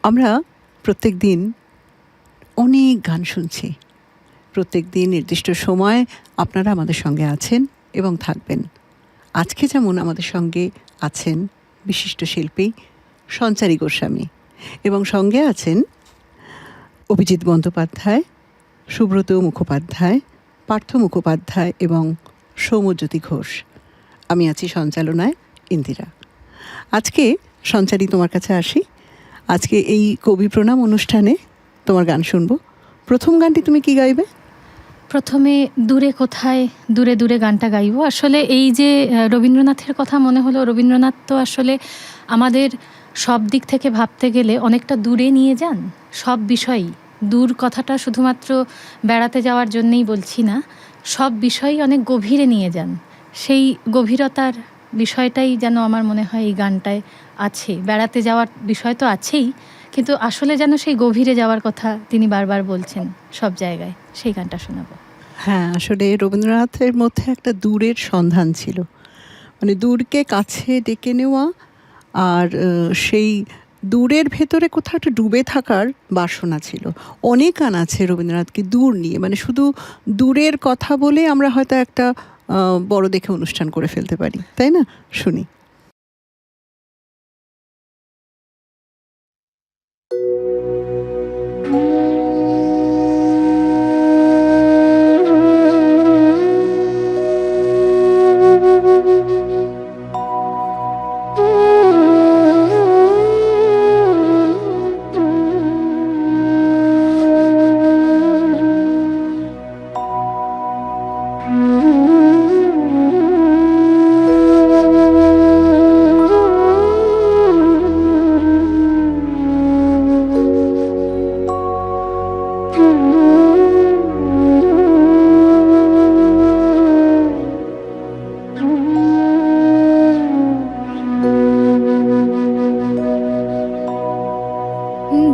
আমরা প্রত্যেক দিন অনেক গান শুনছি। প্রত্যেক দিন নির্দিষ্ট সময় আপনারা আমাদের সঙ্গে আছেন এবং থাকবেন। আজকে যেমন আমাদের সঙ্গে আছেন বিশিষ্ট শিল্পী সঞ্চারী গোস্বামী এবং সঙ্গে আছেন অভিজিৎ বন্দ্যোপাধ্যায়, সুব্রত মুখোপাধ্যায়, পার্থ মুখোপাধ্যায় এবং সৌম্যজ্যোতি ঘোষ। আমি আছি সঞ্চালনায় ইন্দিরা। আজকে সঞ্চারী তোমার কাছে আসি। আজকে এই কবি প্রণাম অনুষ্ঠানে তোমার গান শুনবো। প্রথম গানটি তুমি কি গাইবে? প্রথমে দূরে কোথায় দূরে দূরে গানটা গাইব। আসলে এই যে রবীন্দ্রনাথের কথা মনে হলো, রবীন্দ্রনাথ তো আসলে আমাদের সব দিক থেকে ভাবতে গেলে অনেকটা দূরে নিয়ে যান। সব বিষয়ই দূর কথাটা শুধুমাত্র বেড়াতে যাওয়ার জন্যেই বলছি না, সব বিষয়ই অনেক গভীরে নিয়ে যান। সেই গভীরতার বিষয়টাই যেন আমার মনে হয় এই গানটায় আছে। বেড়াতে যাওয়ার বিষয় তো আছেই, কিন্তু আসলে যেন সেই গভীরে যাওয়ার কথা তিনি বারবার বলছেন সব জায়গায়। সেই গানটা শোনাবো। হ্যাঁ, আসলে রবীন্দ্রনাথের মধ্যে একটা দূরের সন্ধান ছিল, মানে দূরকে কাছে ডেকে নেওয়া, আর সেই দূরের ভেতরে কোথাও একটা ডুবে থাকার বাসনা ছিল। অনেক গান আছে রবীন্দ্রনাথকে দূর নিয়ে, মানে শুধু দূরের কথা বলে আমরা হয়তো একটা বড় দেখে অনুষ্ঠান করে ফেলতে পারি, তাই না? শুনি।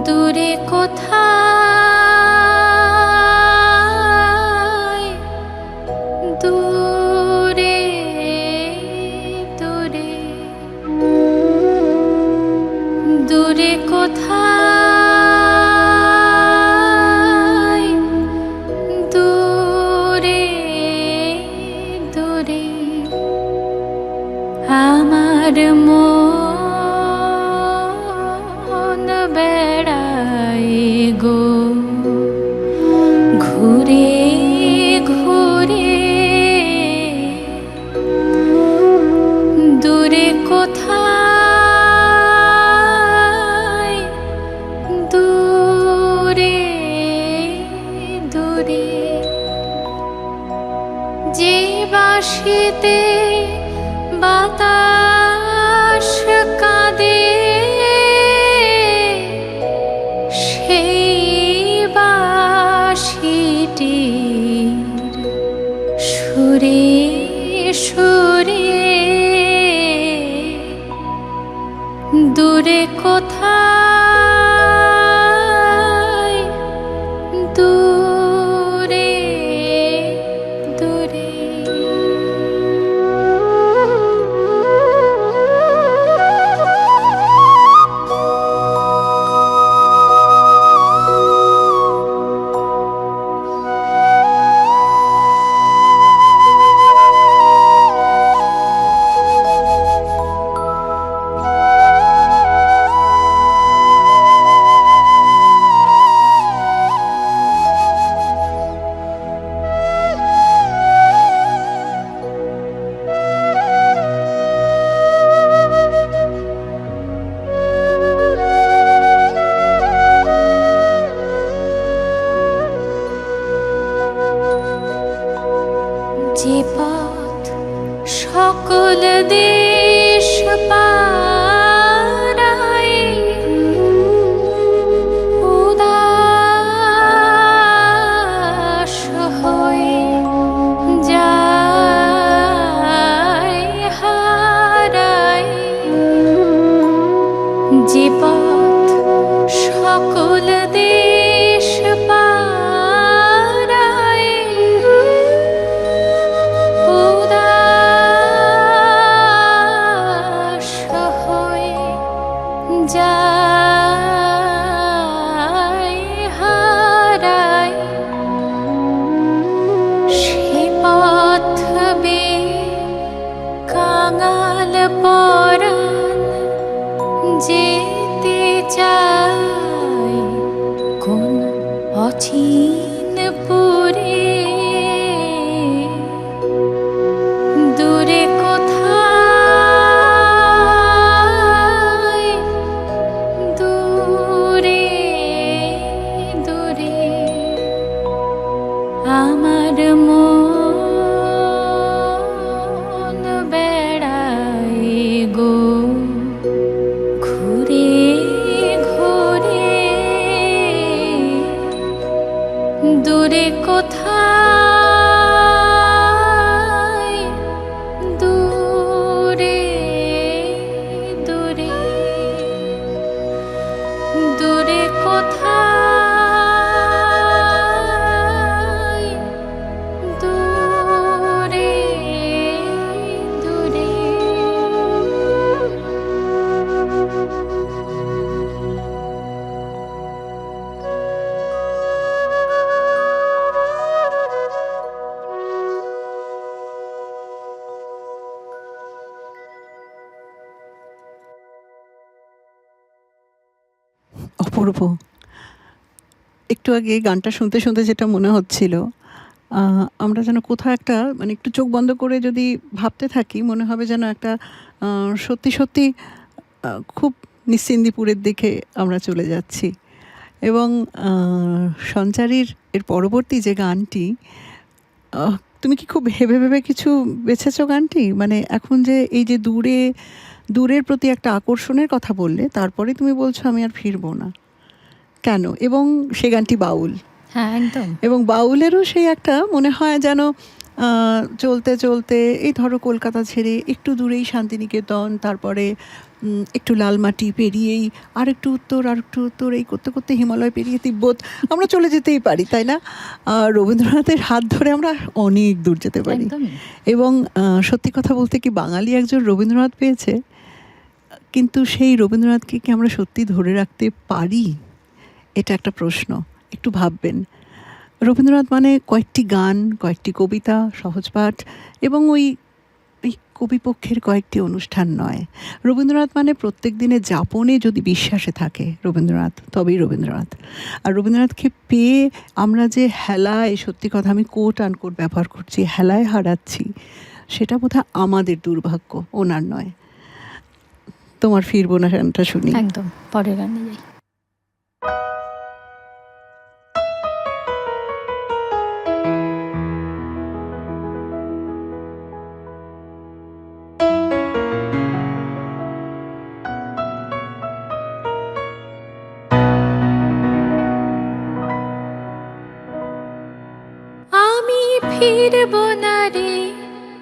দূরে কোথায় দূরে দূরে দূরে কোথায় দূরে দূরে আমার মন বেড়ায় গো ঘুরে ঘুরে। দূরে কোথায় দূরে দূরে যে বাঁশিতে বাতাস কাঁদে সেই বাঁশিটির সুরে সুরে দূরে কোথায় দূরে দূরে। যে পথ সকল দেশ পারায় উদাস হয়ে যায় হারায়, যে পথ সকল দেশ পারায় উদাস হয়ে যায় চীনপুরে দূরে কোথায়, দূরে দূরে আমার মন বেড়ায় গো, ঘুরে ঘুরে দূরে কোথায়, দূরে দূরে দূরে কোথায়, দূরে দূরে। অপূর্ব। একটু আগে গানটা শুনতে শুনতে যেটা মনে হচ্ছিল, আমরা যেন কোথাও একটা মানে একটু চোখ বন্ধ করে যদি ভাবতে থাকি, মনে হবে যেন একটা সত্যি সত্যি খুব নিশ্চিন্দিপুরের দিকে আমরা চলে যাচ্ছি। এবং সঞ্চারীর এর পরবর্তী যে গানটি, তুমি কি খুব ভেবে ভেবে কিছু বেছেছো গানটি? মানে এখন যে এই যে দূরের প্রতি একটা আকর্ষণের কথা বললে, তারপরে তুমি বলছো আমি আর ফিরবো না, কেন? এবং সে গানটি বাউল, হ্যাঁ একদম। এবং বাউলেরও সেই একটা মনে হয় যেন চলতে চলতে এই ধরো কলকাতা ছেড়ে একটু দূরেই শান্তিনিকেতন, তারপরে একটু লালমাটি পেরিয়েই আর একটু উত্তর এই করতে করতে হিমালয় পেরিয়ে তিব্বত আমরা চলে যেতেই পারি, তাই না? রবীন্দ্রনাথের হাত ধরে আমরা অনেক দূর যেতে পারি। একদমই। এবং সত্যি কথা বলতে কি, বাঙালি একজন রবীন্দ্রনাথ পেয়েছে, কিন্তু সেই রবীন্দ্রনাথকে কি আমরা সত্যি ধরে রাখতে পারি? এটা একটা প্রশ্ন, একটু ভাববেন। রবীন্দ্রনাথ মানে কয়েকটি গান, কয়েকটি কবিতা, সহজপাঠ এবং ওই কবিপক্ষের কয়েকটি অনুষ্ঠান নয়। রবীন্দ্রনাথ মানে প্রত্যেক দিনের যাপনে যদি বিশ্বাসে থাকে রবীন্দ্রনাথ, তবেই রবীন্দ্রনাথ। আর রবীন্দ্রনাথকে পেয়ে আমরা যে হেলায়, সত্যি কথা আমি কোট আনকোট ব্যবহার করছি, হেলায় হারাচ্ছি, সেটা বোধহয় আমাদের দুর্ভাগ্য, ওনার নয়। তোমার ফিরবো না গানটা শুনি। একদম, পরের গানে যাই। আমি ফিরবো না রে,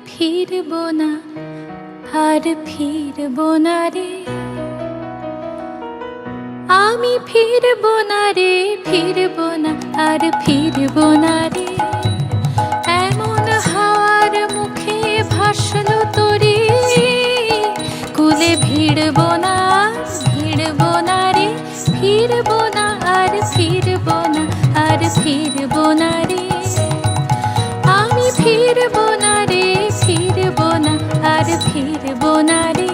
ফিরবো না আর ফিরবো না রে, আমি ফিরবো না রে, ফিরবো না আর ফিরবো না রে। এমন হাওয়ার মুখে ভাসলো তোরে, কুলে ভিড়বো না, ভিড়বো না রে, ফিরবো না আর ফিরবো না আর ফিরবো না রে। আমি ফিরবো না রে, ফিরবো না আর ফিরবো না রে।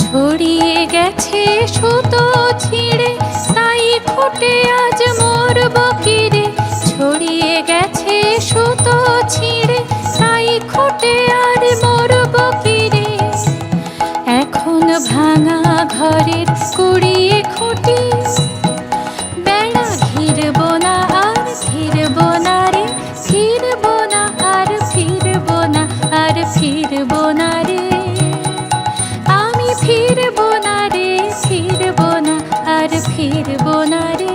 ছড়িয়ে গেছে সুতো ছিঁড়ে, তাই খুঁটে আজ মরবো কি রে। ছড়িয়ে গেছে সুতো ছিঁড়ে, তাই খুঁটে আর মরবো কি রে। এখন ভাঙা ঘরের কুড়িয়ে খুঁটি, বেড়া ঘিরবো না আর ফিরবো না রে, ফিরবো না আর ফিরবো না আর ফিরবো না রে। আমি ফিরবো না রে, ফিরবো না আর ফিরবো না রে।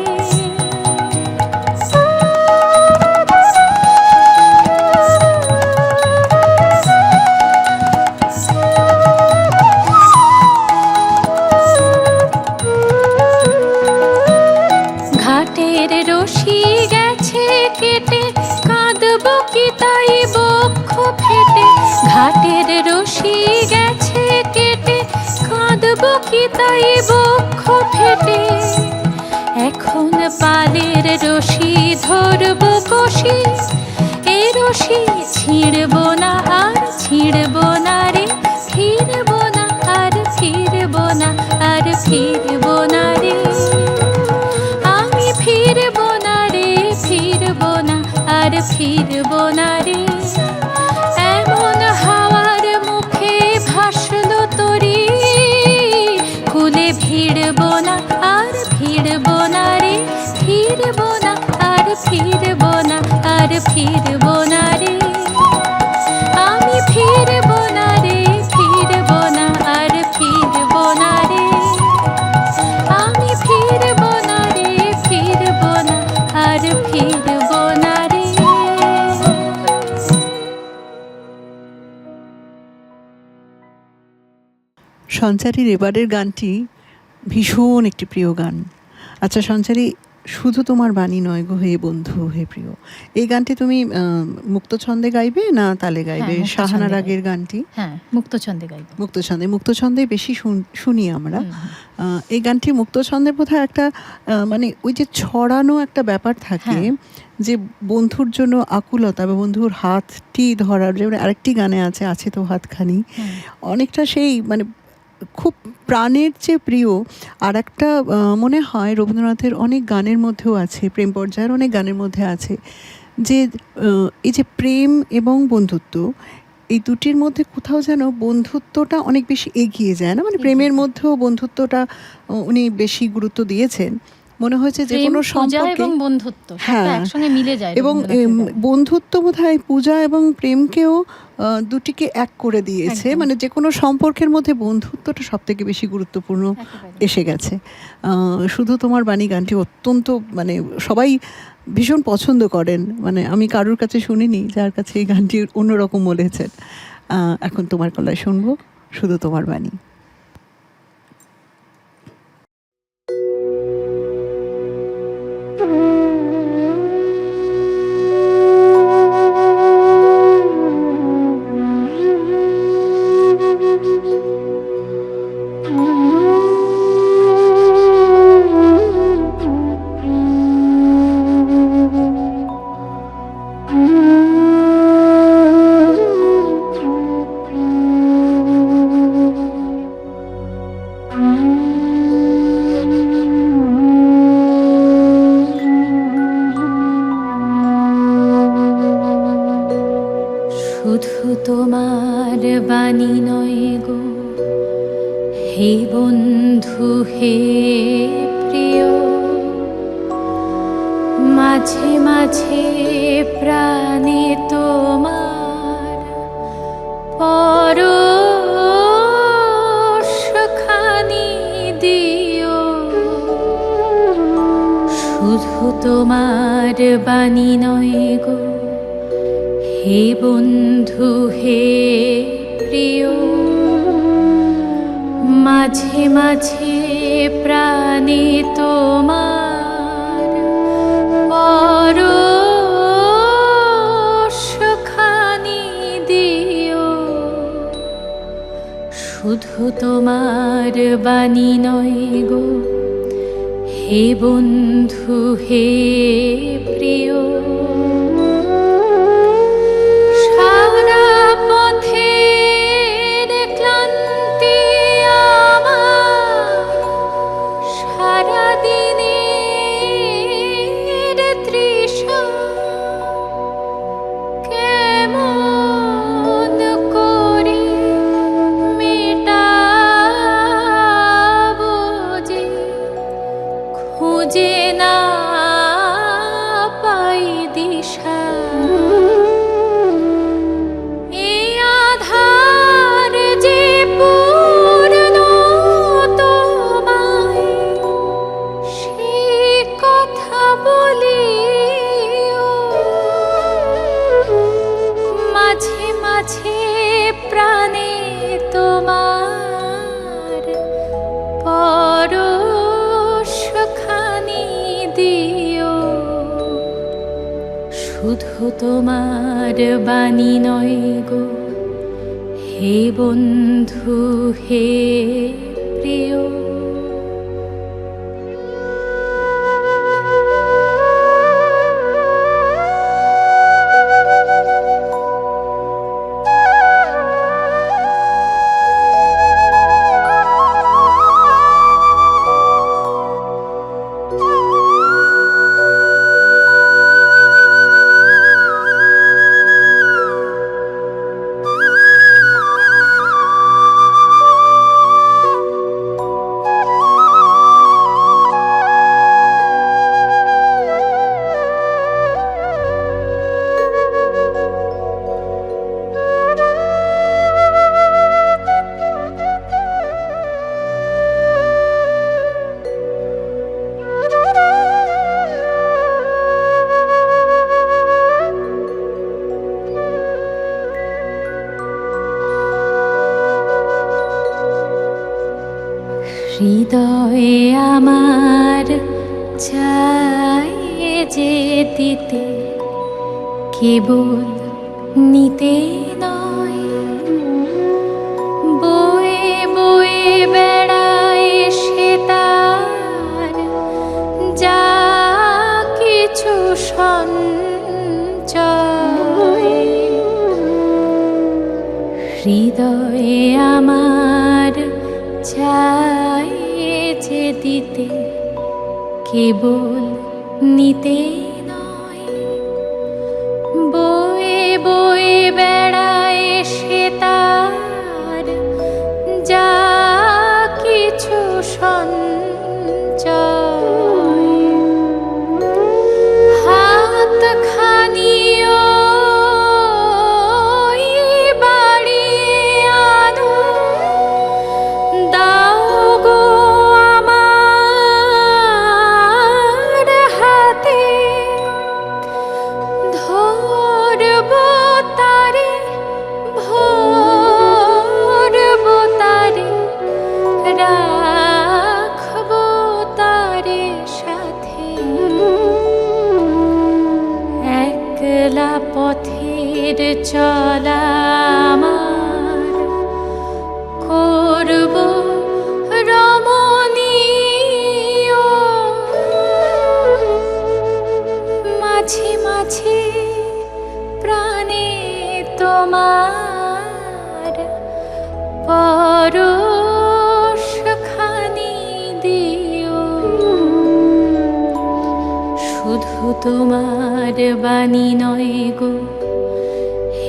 ঘাটের রশি গেছে কেটে, কাঁদবো রশি গেছে কেটে, কাঁদবো কি তাই বক্ষ ফেটে। এখন পালের রশি ধরবো কষি, এ রশি ছিঁড়বো না আর ছিঁড়বো না রে, ফিরবো না আর ফিরবো না আর ফিরবো না রে। আমি ফিরবো না রে, ফিরবো না আর ফিরবো না রে। এমন হাওয়ার মুখে ভাসলো তরি, কুলে ভিড়বো না আর ভিড়বো না রে, ফিরবো না আর ফিরবো না আর ফিরবো না রে। আমি ফিরবো না রে, ফিরবো না আর ফিরবো না রে। আমি ফিরবো না রে, ফিরবো না আর ফিরবো না রে। সঞ্চারীর এবারের গানটি ভীষণ একটি প্রিয় গান। আচ্ছা সঞ্চারী, শুধু তোমার বাণী নয় গো হে বন্ধু হে প্রিয়, এই গানটি তুমি মুক্তছন্দে গাইবে না তালে গাইবে? মুক্তছন্দে শাহানা গাইবো। রাগের গানটি হ্যাঁ, মুক্তছন্দে গাইব। মুক্তছন্দে বেশি শুনি আমরা। এই গানটি মুক্তছন্দে বোধহয় একটা মানে ওই যে ছড়ানো একটা ব্যাপার থাকে, যে বন্ধুর জন্য আকুলতা বা বন্ধুর হাতটি ধরার, যেমন আরেকটি গানে আছে তো হাতখানি, অনেকটা সেই মানে খুব প্রাণের চেয়ে প্রিয়। আর একটা মনে হয় রবীন্দ্রনাথের অনেক গানের মধ্যেও আছে, প্রেম পর্যায়ের অনেক গানের মধ্যে আছে, যে এই যে প্রেম এবং বন্ধুত্ব, এই দুটির মধ্যে কোথাও যেন বন্ধুত্বটা অনেক বেশি এগিয়ে যায় না? মানে প্রেমের মধ্যেও বন্ধুত্বটা উনি বেশি গুরুত্ব দিয়েছেন। মনে হয়েছে যে কোনো সম্পর্কে এবং বন্ধুত্ব একসঙ্গে মিলে যায়। এবং বন্ধুত্ব বোধহয় পূজা এবং প্রেমকেও দুটিকে এক করে দিয়েছে। মানে যে কোনো সম্পর্কের মধ্যে বন্ধুত্বটা সব থেকে বেশি গুরুত্বপূর্ণ এসে গেছে। শুধু তোমার বাণী গানটি অত্যন্ত মানে সবাই ভীষণ পছন্দ করেন, মানে আমি কারোর কাছে শুনিনি যার কাছে এই গানটি অন্যরকম বলেছেন। এখন তোমার গলায় শুনবো শুধু তোমার বাণী। শুধু তোমার বাণী নয় গো হে বন্ধু হে প্রিয়, মাঝে মাঝে প্রাণে তোমার পরশখানি দিও। শুধু তোমার বাণী নয় গো হে বন্ধু হে প্রিয়, মাঝে মাঝে প্রাণে তোমার পরশখানি দিও। শুধু তোমার বাণী নয় গো হে বন্ধু হে প্রিয়। সারা পথের ক্লান্তি আমার, সারা দিনের তৃষা কেমন করে মেটাবো যে, খুঁজে না পাই দিশা। এই আধার যে পূর্ণ তোমায়, সে কথা বলিও। মাঝে মাঝে প্রাণে তোমার পরশখানি দিও। শুধু তোমার বাণী নয় গো হে বন্ধু হে প্রিয়, হৃদয়ে আমার চাই যে দিতে, কেবল নিতে নয়। বয়ে বয়ে বেড়ায় সে তার যা কিছু সঞ্চয়। হৃদয়ে আমার চাই যে দিতে, কেবল নিতে নয়। বয়ে বয়ে বেড়ায় সে তার যা কিছু সঞ্চয়। হাত খানিও পথের চলা আমার করব রমণীয়। মাঝে মাঝে প্রাণে তোমার পরশ খানি দিও। শুধু তোমার বাণী নয় গো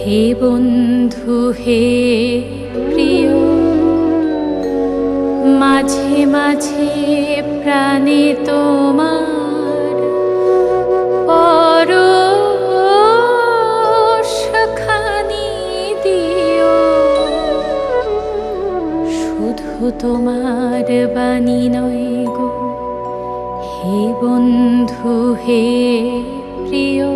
হে বন্ধু হে প্রিয়, মাঝে মাঝে প্রাণে তোমার পরশ খানি দিও। শুধু তোমার বাণী নয় গো হে বন্ধু হে প্রিয়।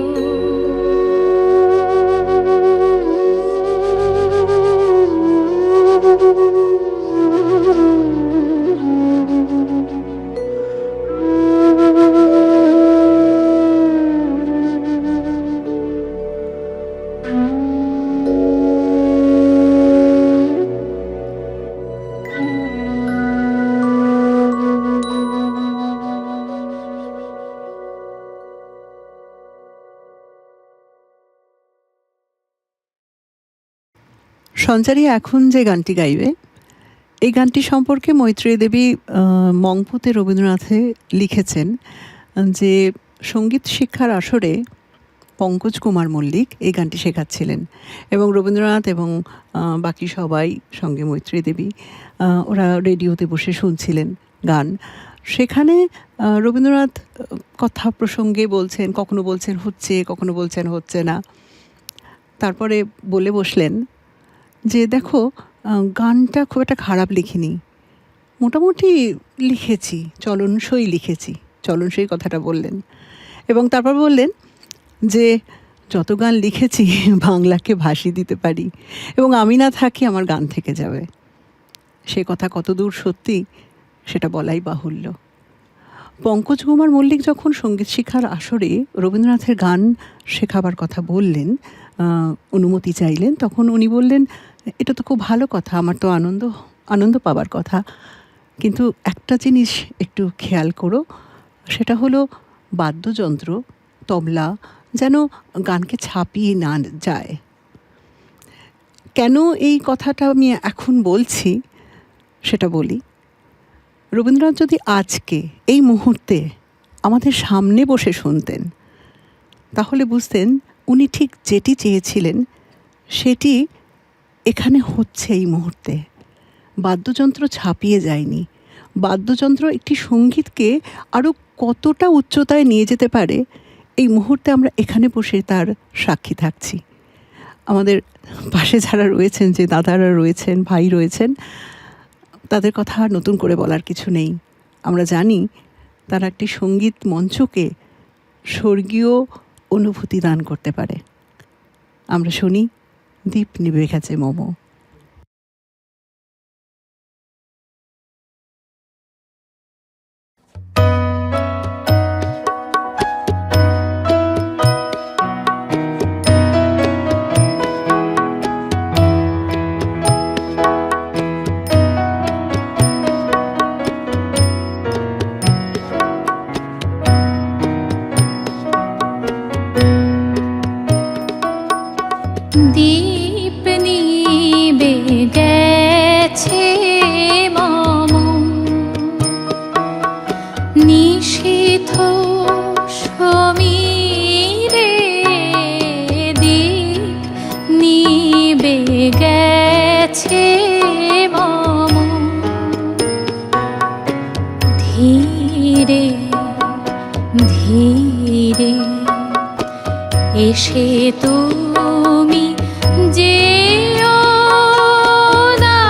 সঞ্চারী এখন যে গানটি গাইবে, এই গানটি সম্পর্কে মৈত্রেয়ী দেবী মংপুতে রবীন্দ্রনাথে লিখেছেন যে সঙ্গীত শিক্ষার আসরে পঙ্কজ কুমার মল্লিক এই গানটি শেখাচ্ছিলেন এবং রবীন্দ্রনাথ এবং বাকি সবাই সঙ্গে মৈত্রেয়ী দেবী ওরা রেডিওতে বসে শুনছিলেন গান। সেখানে রবীন্দ্রনাথ কথা প্রসঙ্গে বলছেন, কখনো বলছেন হচ্ছে, কখনো বলছেন হচ্ছে না। তারপরে বলে বসলেন যে দেখো গানটা খুব একটা খারাপ লিখিনি, মোটামুটি লিখেছি, চলনসই লিখেছি। চলনসই কথাটা বললেন এবং তারপর বললেন যে যত গান লিখেছি বাংলাকে ভাসিয়ে দিতে পারি এবং আমি না থাকি আমার গান থেকে যাবে। সে কথা কতদূর সত্যি সেটা বলাই বাহুল্য। পঙ্কজ কুমার মল্লিক যখন সঙ্গীত শিক্ষার আসরে রবীন্দ্রনাথের গান শেখাবার কথা বললেন, অনুমতি চাইলেন, তখন উনি বললেন এটা তো খুব ভালো কথা, আমার তো আনন্দ আনন্দ পাবার কথা। কিন্তু একটা জিনিস একটু খেয়াল করো, সেটা হলো বাদ্যযন্ত্র, তবলা যেন গানকে ছাপিয়ে না যায়। কেন এই কথাটা আমি এখন বলছি সেটা বলি। রবীন্দ্রনাথ যদি আজকে এই মুহূর্তে আমাদের সামনে বসে শুনতেন, তাহলে বুঝতেন উনি ঠিক যেটি চেয়েছিলেন সেটি এখানে হচ্ছে এই মুহূর্তে। বাদ্যযন্ত্র ছাপিয়ে যায়নি। বাদ্যযন্ত্র একটি সঙ্গীতকে আরও কতটা উচ্চতায় নিয়ে যেতে পারে, এই মুহূর্তে আমরা এখানে বসে তার সাক্ষী থাকছি। আমাদের পাশে যারা রয়েছেন, যে দাদারা রয়েছেন, ভাই রয়েছেন, তাদের কথা আর নতুন করে বলার কিছু নেই। আমরা জানি তারা একটি সঙ্গীত মঞ্চকে স্বর্গীয় অনুভূতি দান করতে পারে। আমরা শুনি দীপ নিভে গেছে মম। দীপ নিবে গেছে মম, নিশীথ সমীরে। দীপ নিবে গেছে মম, ধীরে ধীরে এসে তুমি যেও না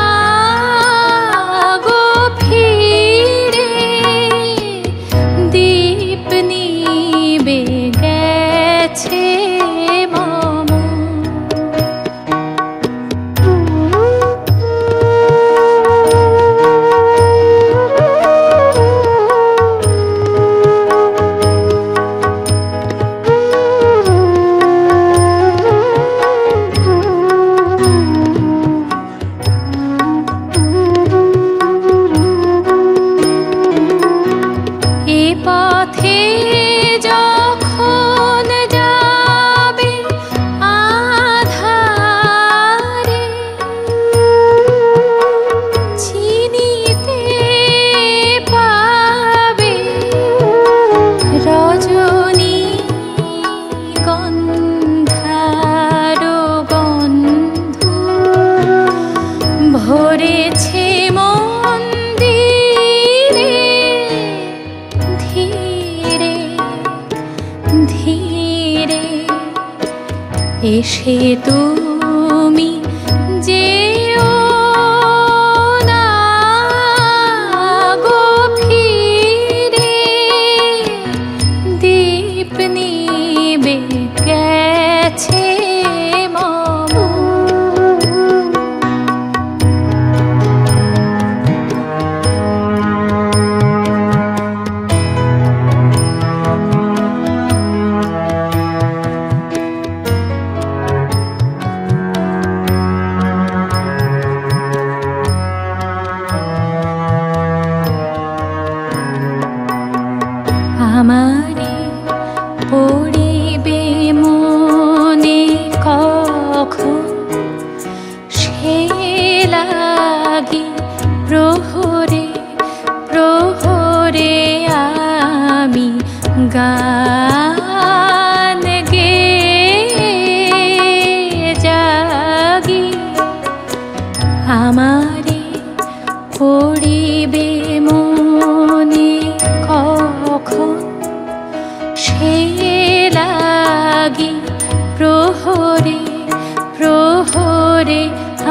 গো ফিরে। দীপ নিবে গেছে মম। এ পথে যখন যাবে আধারে, চিনিতে পাবে রজনী গন্ধার গন্ধ। ভরেছে মন্দিরে, ধীরে ধীরে এসে তুমি যেও না গো ফিরে। দীপ নিবে গেছে মম। আমারে পড়িবে মনে কখন, সে লাগি প্রহরে প্রহরে আমি গান গেয়ে জাগি। আমারে পড়িবে মনে কখন, সে লাগি প্রহরে প্রহরে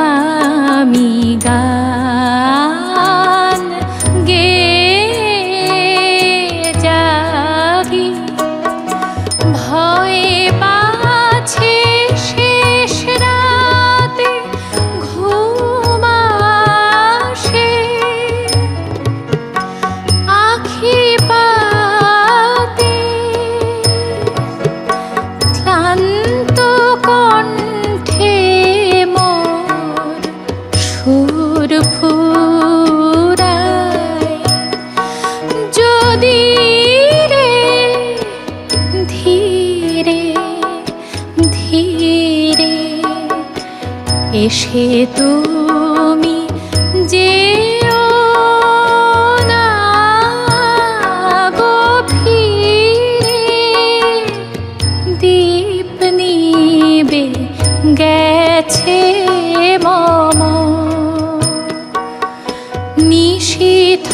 আমি গান গেয়ে জাগি। ভয়ে পাছে শেষ রাতে ঘুম আসে, আখি পাতে ক্লান্ত কণ্ঠে মোর ধীরে ধীরে এসে তুমি যেও না গভীরে, দীপ নিবে গেছে মম নিশীথ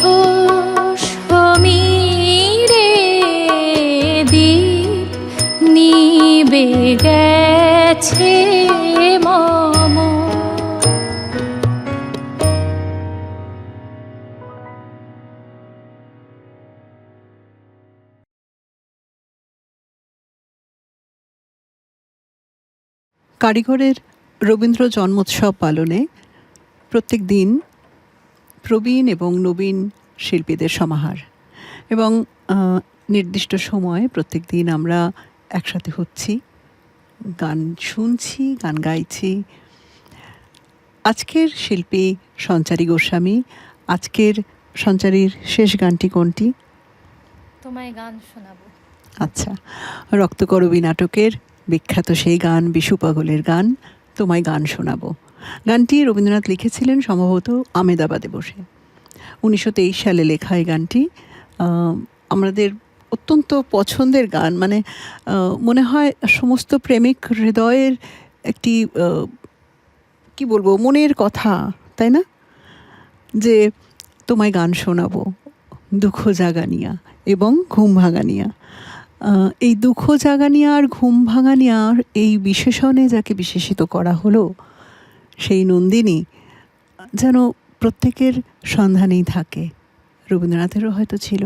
সমীরে, দীপ নিবে গেছে মম। কারিগরের রবীন্দ্র জন্মোৎসব পালনে প্রত্যেক দিন প্রবীণ এবং নবীন শিল্পীদের সমাহার, এবং নির্দিষ্ট সময়ে প্রত্যেক দিন আমরা একসাথে হচ্ছি, গান শুনছি, গান গাইছি। আজকের শিল্পী সঞ্চারী গোস্বামী। আজকের সঞ্চারীর শেষ গানটি কোনটি? তোমায় গান শোনাবো। আচ্ছা, রক্তকরবী নাটকের বিখ্যাত সেই গান, বিশু পাগলের গান তোমায় গান শোনাবো। গানটি রবীন্দ্রনাথ লিখেছিলেন সম্ভবত আমেদাবাদে বসে। 1923 সালে লেখা এই গানটি আমাদের অত্যন্ত পছন্দের গান। মানে মনে হয় সমস্ত প্রেমিক হৃদয়ের একটি কি বলবো, মনের কথা, তাই না? যে তোমায় গান শোনাবো দুঃখ জাগানিয়া এবং ঘুম ভাঙানিয়া। এই দুঃখ জাগানিয়া আর ঘুম ভাঙানিয়ার এই বিশেষণে যাকে বিশেষিত করা হলো, সেই নন্দিনী যেন প্রত্যেকের সন্ধানেই থাকে। রবীন্দ্রনাথেরও হয়তো ছিল।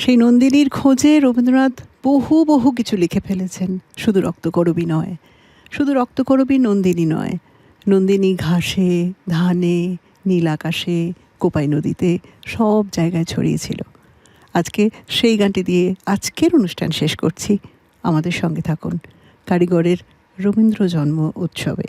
সেই নন্দিনীর খোঁজে রবীন্দ্রনাথ বহু বহু কিছু লিখে ফেলেছেন। শুধু রক্তকরবী নয়, শুধু রক্তকরবী নন্দিনী নয়, নন্দিনী ঘাসে, ধানে, নীল আকাশে, কোপাই নদীতে, সব জায়গায় ছড়িয়েছিল। আজকে সেই গানটি দিয়ে আজকের অনুষ্ঠান শেষ করছি। আমাদের সঙ্গে থাকুন কারিগরের রবীন্দ্র জন্ম উৎসবে।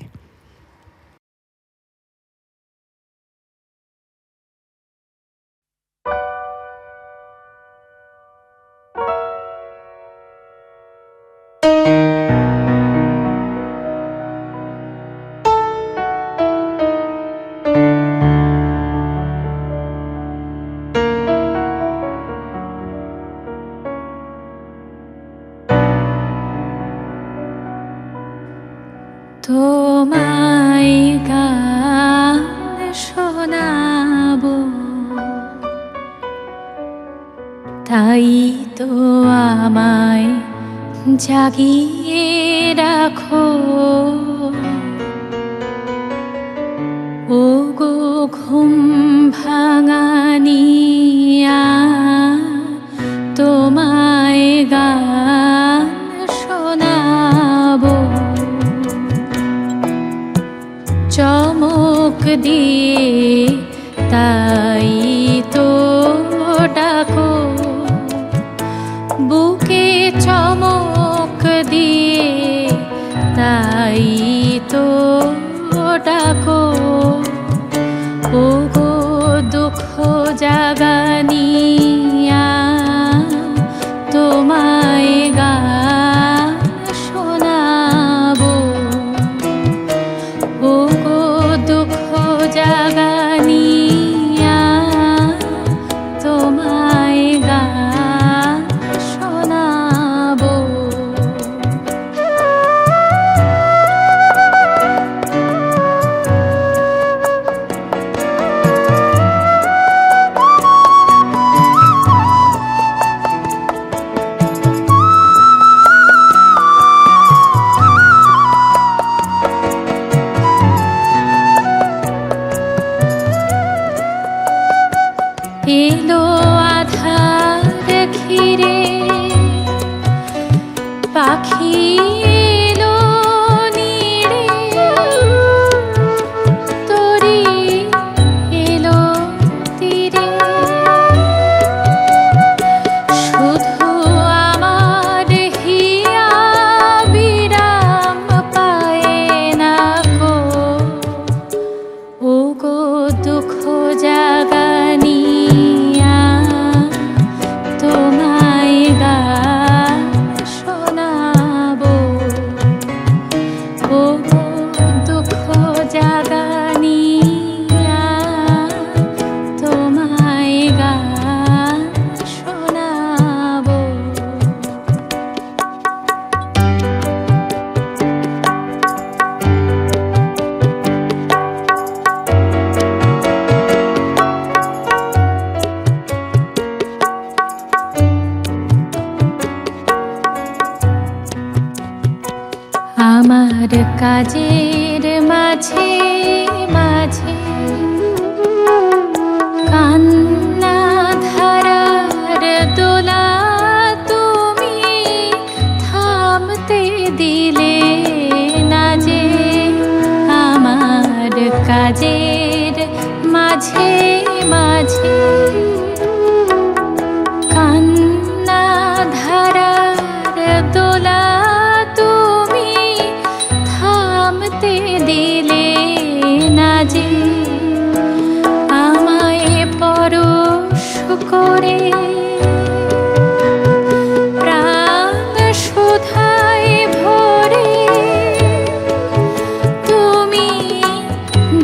তোমায় গান শোনাবো, তাই তো আমায় জাগিয়ে রাখো। ও গো ঘুম ভাঙানিয়া, তোমায় গান শোনাবো। চমক দিয়ে তাই তো ডাকো, বুকে চমক দিয়ে তাই তো ডাকো। ও গো দুঃখ জাগানিয়া, তোমায় গান শোনাবো। ও গো দুঃখ জাগানিয়া, তোমায় গান শোনাবো। এলো আধার ঘিরে, পাখি এলো নিড়ে, তরি এলো তীরে। শুধু আমার হিয়া বিরাম পায় না গো। ও গো দুঃখ জাগানিয়া, তোমায় গান আমার কাজের মাঝে মাঝে কান্না ধারার দোলা তুমি থামতে দিলে না যে। আমার কাজের মাঝে মাঝে কান্না ধারার দোলা তুমি থামতে দিলে না যে। আমায় পরশ করে প্রাণ সুধায় ভরে তুমি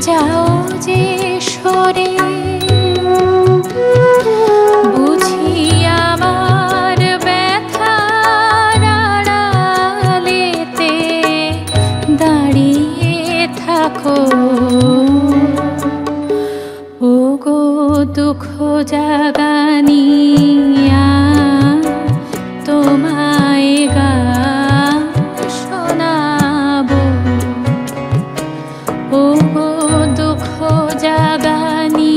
যাও যে সরে। বুঝি আমার ব্যথার আড়ালেতে দাঁড়িয়ে থাকো। ওগো দুঃখ জাগানিয়া তোমায় গান শোনাবো। ওগো দুঃখ জাগানিয়া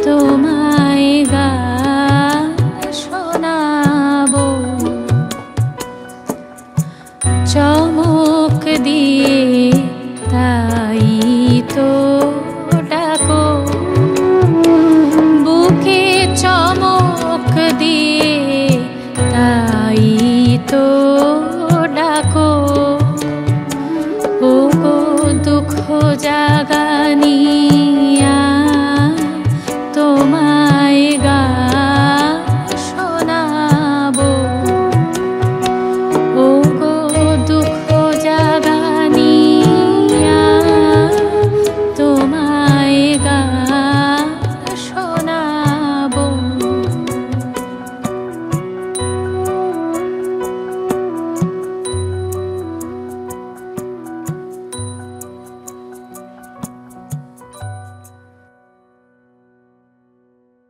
তোমায় গান শোনাবো। চমক দিয়ে